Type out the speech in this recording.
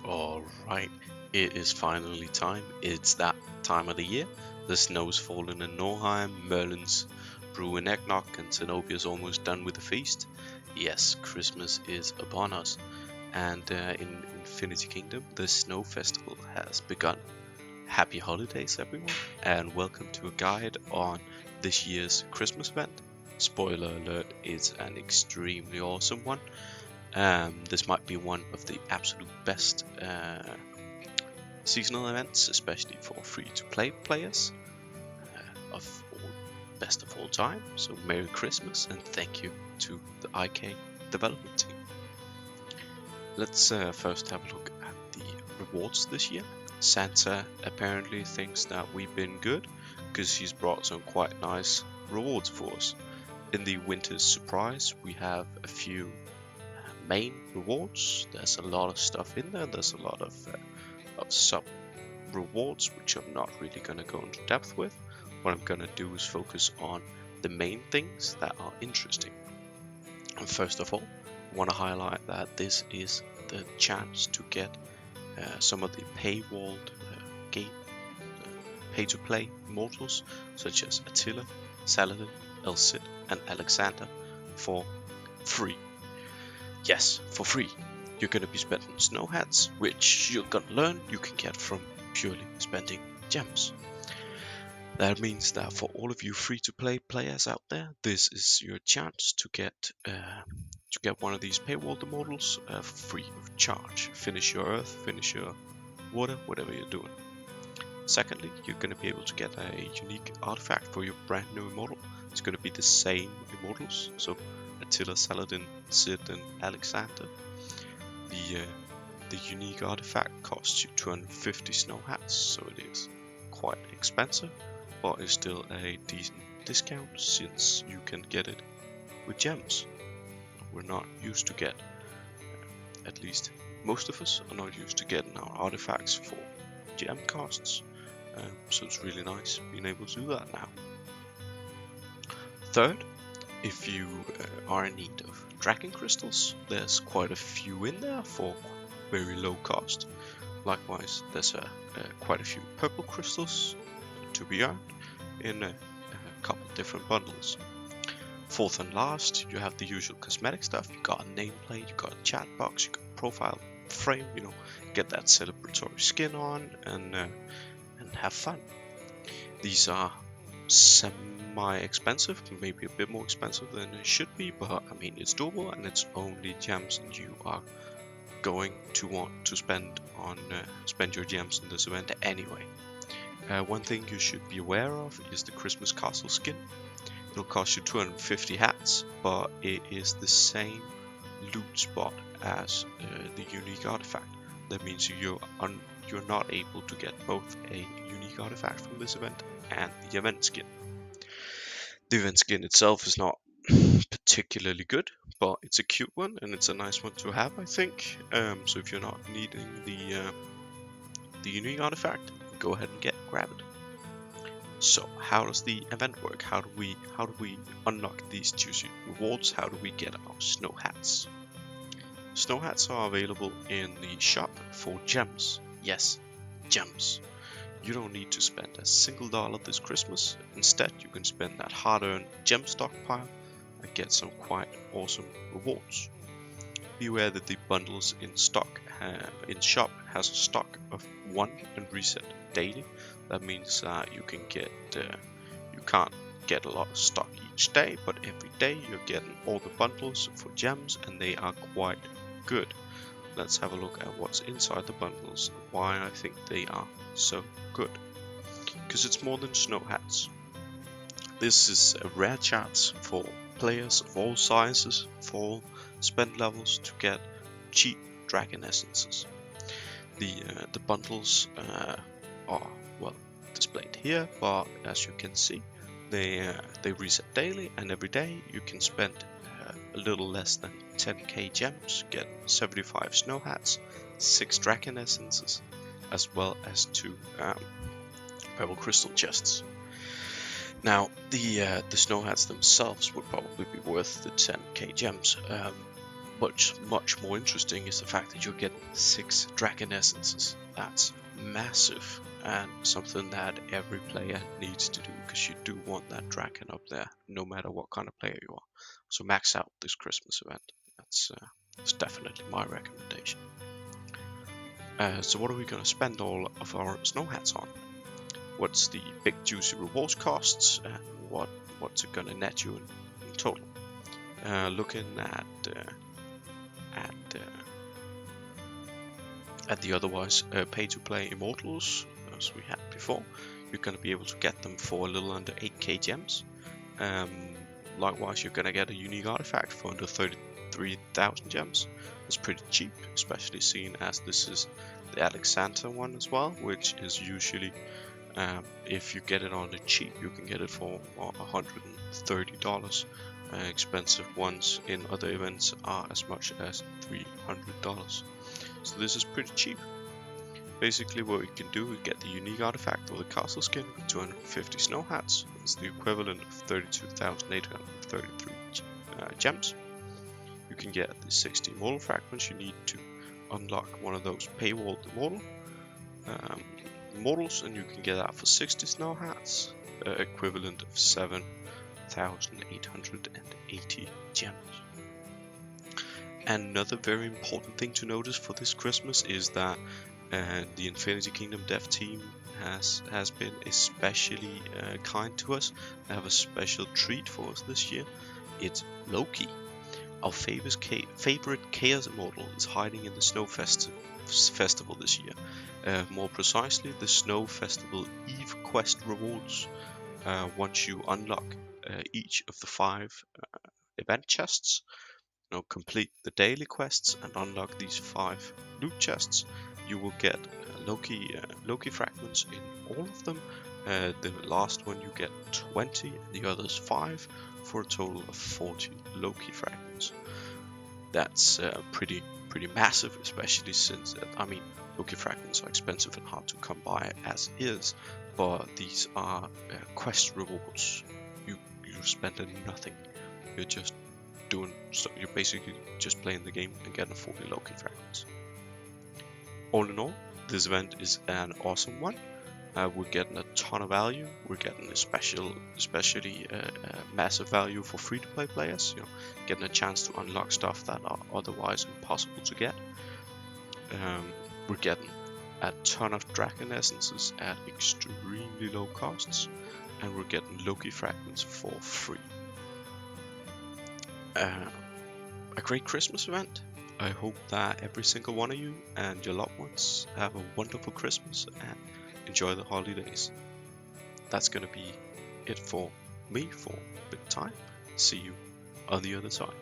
Alright, it is finally time. It's that time of the year. The snow's fallen in Norheim, Merlin's brewing eggnog, and Zenobia's almost done with the feast. Yes, Christmas is upon us, and in Infinity Kingdom, the Snow Festival has begun. Happy holidays, everyone, and welcome to a guide on this year's Christmas event. Spoiler alert, it's an extremely awesome one. This might be one of the absolute best seasonal events, especially for free-to-play players of best of all time. So Merry Christmas and thank you to the IK development team. Let's first have a look at the rewards this year. Santa apparently thinks that we've been good because he's brought some quite nice rewards for us. In the Winter's Surprise, we have a few main rewards. There's a lot of stuff in there. There's a lot of sub rewards, which I'm not really going to go into depth with. What I'm going to do is focus on the main things that are interesting. And first of all, I want to highlight that this is the chance to get some of the paywalled game pay-to-play mortals such as Attila, Saladin, El Cid, and Alexander for free. Yes, for free. You're going to be spending snow hats, which you're going to learn you can get from purely spending gems. That means that for all of you free-to-play players out there, this is your chance to get one of these paywall immortals free of charge. Finish your earth, finish your water, whatever you're doing. Secondly, you're going to be able to get a unique artifact for your brand new immortal. It's going to be the same immortals, so Attila, Saladin, Cid, and Alexander. The unique artifact costs you 250 snow hats, so it is quite expensive, but is still a decent discount since you can get it with gems. We're not used to get, at least most of us are not used to getting our artifacts for gem costs, so it's really nice being able to do that now. Third, if you are in need of dragon crystals, there's quite a few in there for very low cost. Likewise, there's quite a few purple crystals to be earned in a couple different bundles. Fourth and last, you have the usual cosmetic stuff. You got a nameplate, you got a chat box, you got a profile frame, get that celebratory skin on and have fun. These are semi-expensive, maybe a bit more expensive than it should be, but I mean it's doable and it's only gems and you are going to want to spend your gems in this event anyway. One thing you should be aware of is the Christmas Castle skin. It'll cost you 250 hats, but it is the same loot spot as the unique artifact. That means you're not able to get both a unique artifact from this event and the event skin. The event skin itself is not particularly good, but it's a cute one and it's a nice one to have, I think. So if you're not needing the unique artifact, go ahead and grab it. So how does the event work? How do we unlock these juicy rewards? How do we get our snow hats? Snow hats are available in the shop for gems. Yes, gems. You don't need to spend a single dollar this Christmas. Instead, you can spend that hard-earned gem stockpile and get some quite awesome rewards. Be aware that the bundles in shop has a stock of 1 and reset daily. That means you can't get a lot of stock each day, but every day you're getting all the bundles for gems and they are quite good. Let's have a look at what's inside the bundles and why I think they are so good. Because it's more than snow hats. This is a rare chance for players of all sizes, for all spend levels, to get cheap dragon essences. The bundles are well displayed here, but as you can see, they reset daily, and every day you can spend a little less than 10k gems, get 75 snow hats, 6 dragon essences, as well as 2 purple crystal chests. Now, the snow hats themselves would probably be worth the 10k gems, much more interesting is the fact that you're getting 6 Dragon Essences. That's massive, and something that every player needs to do, because you do want that dragon up there, no matter what kind of player you are. So max out this Christmas event. That's definitely my recommendation. So what are we going to spend all of our snow hats on? What's the big juicy rewards costs, and what's it going to net you in total? Looking at the otherwise pay-to-play Immortals, as we had before, you're going to be able to get them for a little under 8k gems. Likewise, you're going to get a unique artifact for under 33,000 gems. That's pretty cheap, especially seeing as this is the Alexander one as well, which is usually, if you get it on the cheap, you can get it for $130. Expensive ones in other events are as much as $300. So this is pretty cheap. Basically what we can do is get the unique artifact or the castle skin with 250 snow hats. It's the equivalent of 32,833 gems. You can get the 60 immortal fragments you need to unlock one of those paywalled immortals, and you can get that for 60 snow hats, equivalent of 7,880 gems. Another very important thing to notice for this Christmas is that the Infinity Kingdom dev team has been especially kind to us. They have a special treat for us this year. It's Loki. Our favorite Chaos Immortal is hiding in the Snow Festival this year. More precisely, the Snow Festival Eve quest rewards. Once you unlock each of the 5 event chests, complete the daily quests and unlock these 5 loot chests, you will get Loki fragments in all of them. The last one you get 20, and the others 5, for a total of 40 Loki fragments. That's pretty massive, especially since Loki fragments are expensive and hard to come by as is, but these are quest rewards. You spend nothing. You're basically just playing the game and getting 40 Loki fragments. All in all, this event is an awesome one. We're getting a ton of value. We're getting especially massive value for free-to-play players. Getting a chance to unlock stuff that are otherwise impossible to get. We're getting a ton of Dragon Essences at extremely low costs, and we're getting Loki fragments for free. A great Christmas event. I hope that every single one of you and your loved ones have a wonderful Christmas and enjoy the holidays. That's gonna be it for me for a bit of time. See you on the other side.